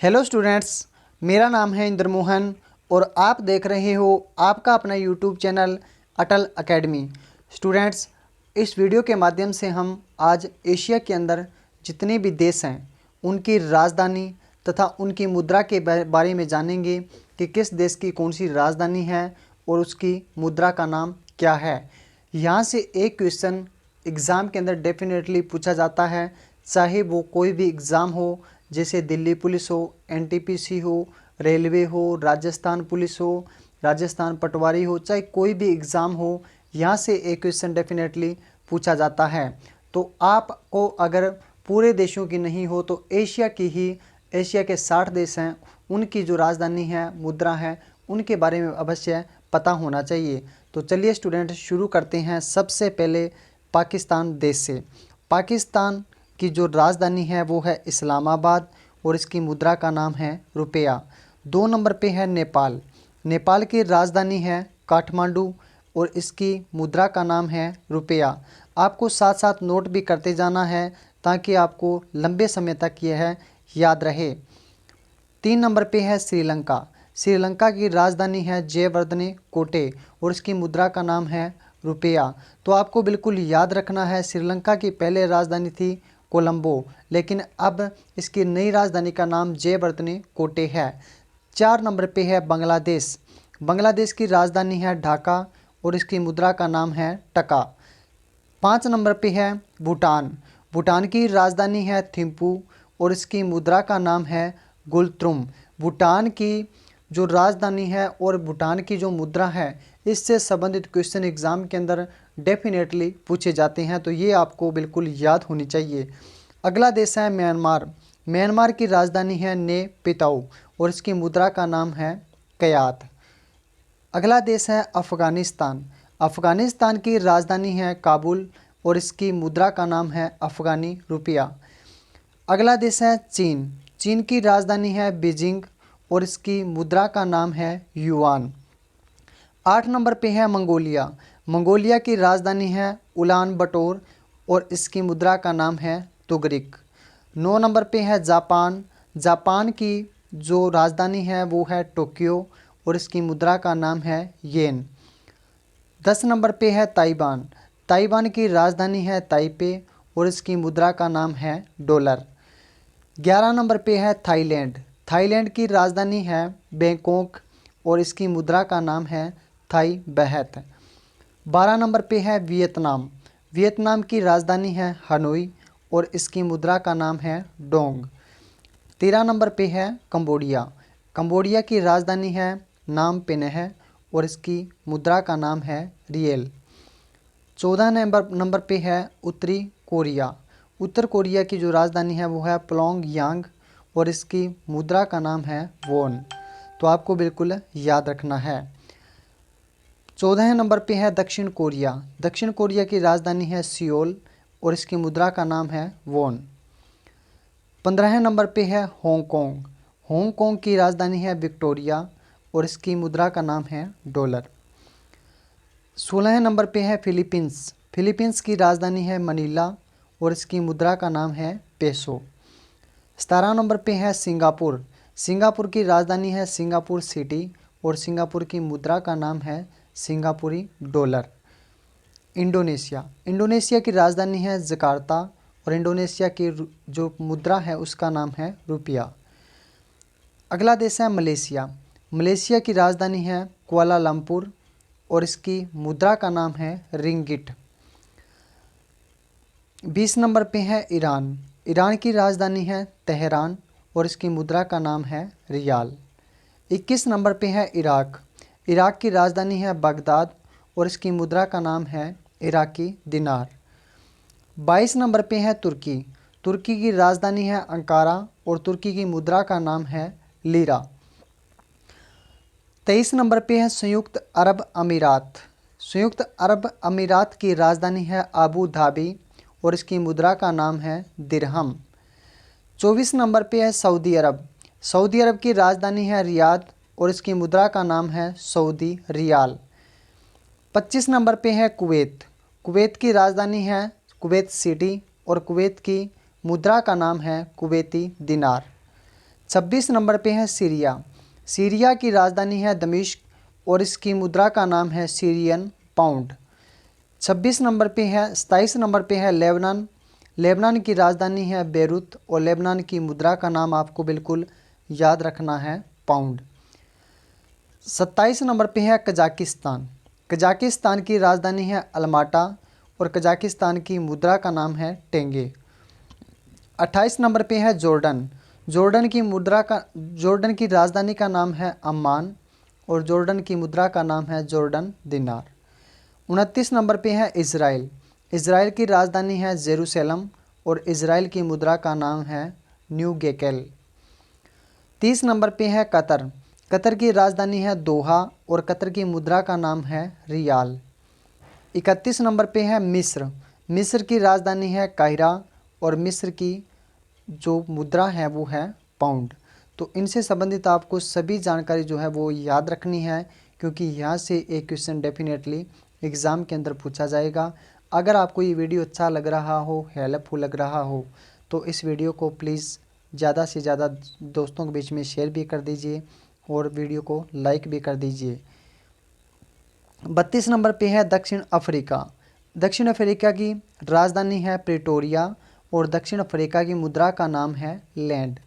Hello students, मेरा नाम है इंद्र मोहन और आप देख रहे हो आपका अपना यूट्यूब चैनल अटल एकेडमी। स्टूडेंट्स, इस वीडियो के माध्यम से हम आज एशिया के अंदर जितने भी देश हैं उनकी राजधानी तथा उनकी मुद्रा के बारे में जानेंगे कि किस देश की कौन सी राजधानी है और उसकी मुद्रा का नाम क्या है। यहाँ से एक क्वेश्चन एग्ज़ाम के अंदर डेफिनेटली पूछा जाता है, चाहे वो कोई भी एग्ज़ाम हो, जैसे दिल्ली पुलिस हो, एनटीपीसी हो, रेलवे हो, राजस्थान पुलिस हो, राजस्थान पटवारी हो, चाहे कोई भी एग्ज़ाम हो, यहाँ से एक क्वेश्चन डेफिनेटली पूछा जाता है। तो आपको अगर पूरे देशों की नहीं हो तो एशिया की ही, एशिया के 60 देश हैं, उनकी जो राजधानी है, मुद्रा है, उनके बारे में अवश्य पता होना चाहिए। तो चलिए स्टूडेंट शुरू करते हैं। सबसे पहले पाकिस्तान देश से। पाकिस्तान की जो राजधानी है वो है इस्लामाबाद और इसकी मुद्रा का नाम है रुपया। 2 नंबर पे है नेपाल। नेपाल की राजधानी है काठमांडू और इसकी मुद्रा का नाम है रुपया। आपको साथ साथ नोट भी करते जाना है ताकि आपको लंबे समय तक यह याद रहे। 3 नंबर पे है श्रीलंका। श्रीलंका की राजधानी है जयवर्धने कोटे और इसकी मुद्रा का नाम है रुपया। तो आपको बिल्कुल याद रखना है, श्रीलंका की पहले राजधानी थी कोलंबो, लेकिन अब इसकी नई राजधानी का नाम जयवर्धने कोटे है। 4 नंबर पे है बांग्लादेश। बांग्लादेश की राजधानी है ढाका और इसकी मुद्रा का नाम है टका। 5 नंबर पे है भूटान। भूटान की राजधानी है थिम्पू और इसकी मुद्रा का नाम है गुलत्रुम। भूटान की जो राजधानी है और भूटान की जो मुद्रा है, इससे संबंधित क्वेश्चन एग्ज़ाम के अंदर डेफिनेटली पूछे जाते हैं, तो ये आपको बिल्कुल याद होनी चाहिए। अगला देश है म्यांमार। म्यांमार की राजधानी है ने पिताऊ और इसकी मुद्रा का नाम है कयात। अगला देश है अफ़गानिस्तान। अफ़गानिस्तान की राजधानी है काबुल और इसकी मुद्रा का नाम है अफ़गानी रुपया। अगला देश है चीन। चीन की राजधानी है बीजिंग और इसकी मुद्रा का नाम है युआन। 8 नंबर पे है मंगोलिया। मंगोलिया की राजधानी है उलान बटोर और इसकी मुद्रा का नाम है तुगरिक। 9 नंबर पे है जापान। जापान की जो राजधानी है वो है टोक्यो और इसकी मुद्रा का नाम है येन। 10 नंबर पे है ताइवान। ताइवान की राजधानी है ताइपे और इसकी मुद्रा का नाम है डॉलर। 11 नंबर पे है थाईलैंड। थाईलैंड की राजधानी है बैंकॉक और इसकी मुद्रा का नाम है थाई बहत। 12 नंबर पे है वियतनाम। वियतनाम की राजधानी है हनोई और इसकी मुद्रा का नाम है डोंग। 13 नंबर पे है कंबोडिया। कंबोडिया की राजधानी है नाम पेन्ह और इसकी मुद्रा का नाम है रियल। 14 नंबर पे है उत्तरी कोरिया। उत्तर कोरिया की जो राजधानी है वो है प्योंगयांग और इसकी मुद्रा का नाम है वोन। तो आपको बिल्कुल याद रखना है। 14 नंबर पे है दक्षिण कोरिया। दक्षिण कोरिया की राजधानी है सियोल और इसकी मुद्रा का नाम है वोन। 15 नंबर पे है हांगकांग। हांगकांग की राजधानी है विक्टोरिया और इसकी मुद्रा का नाम है डॉलर। 16 नंबर पे है फिलीपींस। फिलीपींस की राजधानी है मनीला और इसकी मुद्रा का नाम है पेसो। 17 नंबर पे है सिंगापुर। सिंगापुर की राजधानी है सिंगापुर सिटी और सिंगापुर की मुद्रा का नाम है सिंगापुरी डॉलर। इंडोनेशिया। इंडोनेशिया की राजधानी है जकार्ता और इंडोनेशिया की जो मुद्रा है उसका नाम है रुपया। अगला देश है मलेशिया। मलेशिया की राजधानी है कुआलालंपुर और इसकी मुद्रा का नाम है रिंगिट। 20 नंबर पे है ईरान। ईरान की राजधानी है तेहरान और इसकी मुद्रा का नाम है रियाल। 21 नंबर पे है इराक। इराक की राजधानी है बगदाद और इसकी मुद्रा का नाम है इराकी दिनार। 22 नंबर पे है तुर्की। तुर्की की राजधानी है अंकारा और तुर्की की मुद्रा का नाम है लीरा। 23 नंबर पे है संयुक्त अरब अमीरात। संयुक्त अरब अमीरात की राजधानी है अबू धाबी और इसकी मुद्रा का नाम है दिरहम। 24 नंबर पे है सऊदी अरब। सऊदी अरब की राजधानी है रियाद और इसकी मुद्रा का नाम है सऊदी रियाल। 25 नंबर पे है कुवैत। कुवैत की राजधानी है कुवैत सिटी और कुवैत की मुद्रा का नाम है कुवैती दिनार। 26 नंबर पे है सीरिया। सीरिया की राजधानी है दमिश्क और इसकी मुद्रा का नाम है सीरियन पाउंड। 27 नंबर पे है 27 नंबर पे है लेबनान। लेबनान की राजधानी है बेरूत और लेबनान की मुद्रा का नाम आपको बिल्कुल याद रखना है पाउंड। 27 नंबर पे है कजाकिस्तान। कजाकिस्तान की राजधानी है अलमाटा और कजाकिस्तान की मुद्रा का नाम है टेंगे। 28 नंबर पे है जॉर्डन। जॉर्डन की राजधानी का नाम है अम्मान और जॉर्डन की मुद्रा का नाम है जॉर्डन दिनार। 29 नंबर पे है इज़राइल। इज़राइल की राजधानी है जेरूसलम और इज़राइल की मुद्रा का नाम है न्यू गेकेल। 30 नंबर पे है कतर। कतर की राजधानी है दोहा और कतर की मुद्रा का नाम है रियाल। 31 नंबर पे है मिस्र। मिस्र की राजधानी है काहिरा और मिस्र की जो मुद्रा है वो है पाउंड। तो इनसे संबंधित आपको सभी जानकारी जो है वो याद रखनी है, क्योंकि यहाँ से एक क्वेश्चन डेफिनेटली एग्ज़ाम के अंदर पूछा जाएगा। अगर आपको ये वीडियो अच्छा लग रहा हो, हेल्पफुल लग रहा हो, तो इस वीडियो को प्लीज़ ज़्यादा से ज़्यादा दोस्तों के बीच में शेयर भी कर दीजिए और वीडियो को लाइक भी कर दीजिए। 32 नंबर पे है दक्षिण अफ्रीका। दक्षिण अफ्रीका की राजधानी है प्रिटोरिया और दक्षिण अफ्रीका की मुद्रा का नाम है लैंड।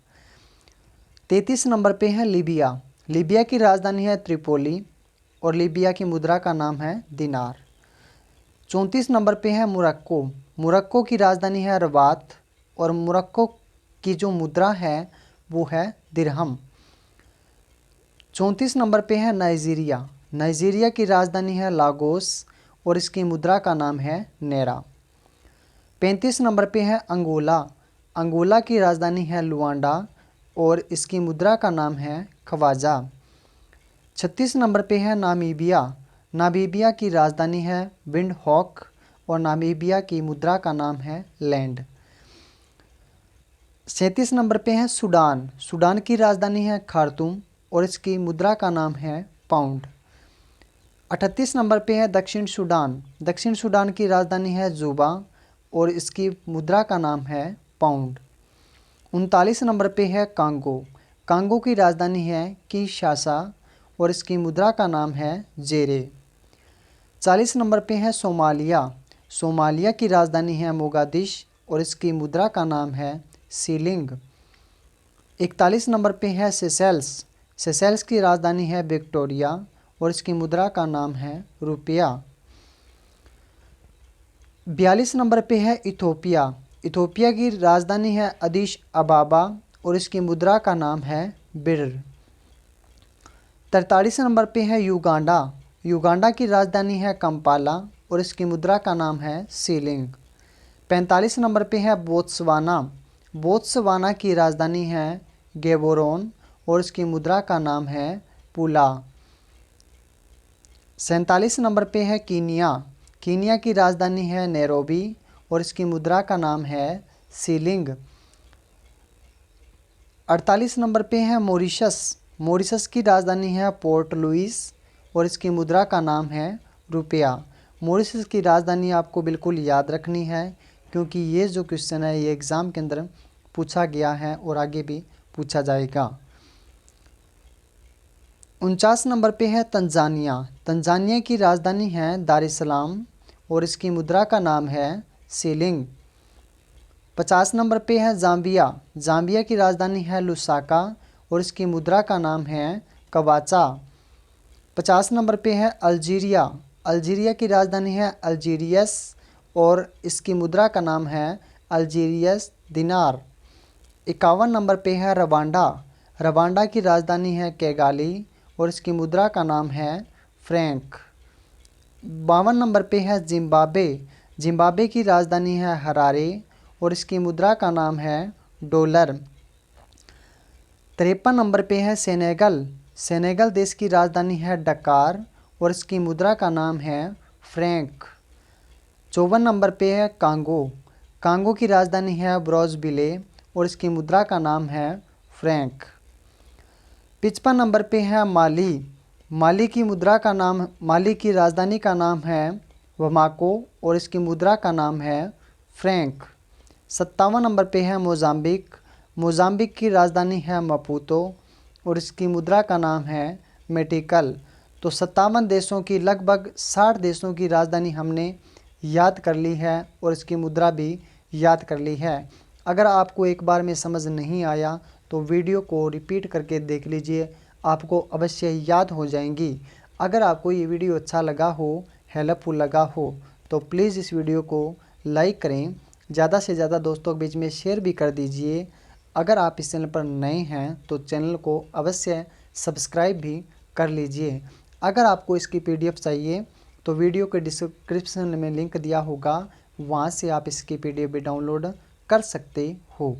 33 नंबर पे है लीबिया। लीबिया की राजधानी है त्रिपोली और लीबिया की मुद्रा का नाम है दिनार। 34 नंबर पे है मोरक्को। मोरक्को की राजधानी है रबात और मोरक्को की जो मुद्रा है वो है दिरहम। 34 नंबर पे है नाइजीरिया। नाइजीरिया की राजधानी है लागोस और इसकी मुद्रा का नाम है नेरा। 35 नंबर पे है अंगोला। अंगोला की राजधानी है लुआंडा और इसकी मुद्रा का नाम है ख्वाजा। 36 नंबर पे है नामीबिया। नामीबिया की राजधानी है विंडहॉक और नामीबिया की मुद्रा का नाम है लैंड। 37 नंबर पे है सूडान। सूडान की राजधानी है खार्तूम और इसकी मुद्रा का नाम है पाउंड। 38 नंबर पे है दक्षिण सूडान। दक्षिण सूडान की राजधानी है जुबा और इसकी मुद्रा का नाम है पाउंड। 39 नंबर पे है कांगो। कांगो की राजधानी है किंशासा और इसकी मुद्रा का नाम है जेरे। 40 नंबर पे है सोमालिया। सोमालिया की राजधानी है मोगादिश और इसकी मुद्रा का नाम है सीलिंग। 41 नंबर पे है सेशेल्स। सेशेल्स की राजधानी है विक्टोरिया और इसकी मुद्रा का नाम है रुपया। 42 नंबर पे है इथोपिया। इथोपिया की राजधानी है अदिश अबाबा और इसकी मुद्रा का नाम है बिर। 43 नंबर पे है युगांडा। युगांडा की राजधानी है कंपाला और इसकी मुद्रा का नाम है सीलिंग। 45 नंबर पे है बोत्सवाना। बोत्सवाना की राजधानी है गेबोरोन और इसकी मुद्रा का नाम है पुला। 47 नंबर पे है कीनिया। कीनिया की राजधानी है नैरोबी और इसकी मुद्रा का नाम है सीलिंग। 48 नंबर पे है मॉरिशस। मॉरिशस की राजधानी है पोर्ट लुइस और इसकी मुद्रा का नाम है रुपया। मॉरिशस की राजधानी आपको बिल्कुल याद रखनी है, क्योंकि ये जो क्वेश्चन है ये एग्ज़ाम के अंदर पूछा गया है और आगे भी पूछा जाएगा। 49 नंबर पे है तंजानिया। तंजानिया की राजधानी है दारुसलाम और इसकी मुद्रा का नाम है सीलिंग। 50 नंबर पे है जाम्बिया। जाम्बिया की राजधानी है लुसाका और इसकी मुद्रा का नाम है कवाचा। 50 नंबर पे है अल्जीरिया। अल्जीरिया की राजधानी है अल्जीरियस और इसकी मुद्रा का नाम है अल्जीरियस दिनार। 51 नंबर पे है रवांडा। रवांडा की राजधानी है केगाली और इसकी मुद्रा का नाम है फ्रैंक। 52 नंबर पे है जिम्बाब्वे। जिम्बाब्वे की राजधानी है हरारे और इसकी मुद्रा का नाम है डॉलर। 53 नंबर पे है सेनेगल। सेनेगल देश की राजधानी है डकार और इसकी मुद्रा का नाम है फ्रैंक। 54 नंबर पे है कांगो। कांगो की राजधानी है ब्राज़ीले और इसकी मुद्रा का नाम है फ्रैंक। 55 नंबर पे है माली। माली की राजधानी का नाम है बमाको और इसकी मुद्रा का नाम है फ्रैंक। 57 नंबर पे है मोज़ाम्बिक। मोज़ाम्बिक की राजधानी है मपूतो और इसकी मुद्रा का नाम है मेटिकल। तो 57 देशों की लगभग 60 देशों की राजधानी हमने याद कर ली है और इसकी मुद्रा भी याद कर ली है। अगर आपको एक बार में समझ नहीं आया तो वीडियो को रिपीट करके देख लीजिए, आपको अवश्य याद हो जाएंगी। अगर आपको ये वीडियो अच्छा लगा हो, हेल्पफुल लगा हो, तो प्लीज़ इस वीडियो को लाइक करें, ज़्यादा से ज़्यादा दोस्तों के बीच में शेयर भी कर दीजिए। अगर आप इस चैनल पर नए हैं तो चैनल को अवश्य सब्सक्राइब भी कर लीजिए। अगर आपको इसकी PDF चाहिए तो वीडियो के डिस्क्रिप्शन में लिंक दिया होगा, वहाँ से आप इसकी PDF भी डाउनलोड कर सकते हो।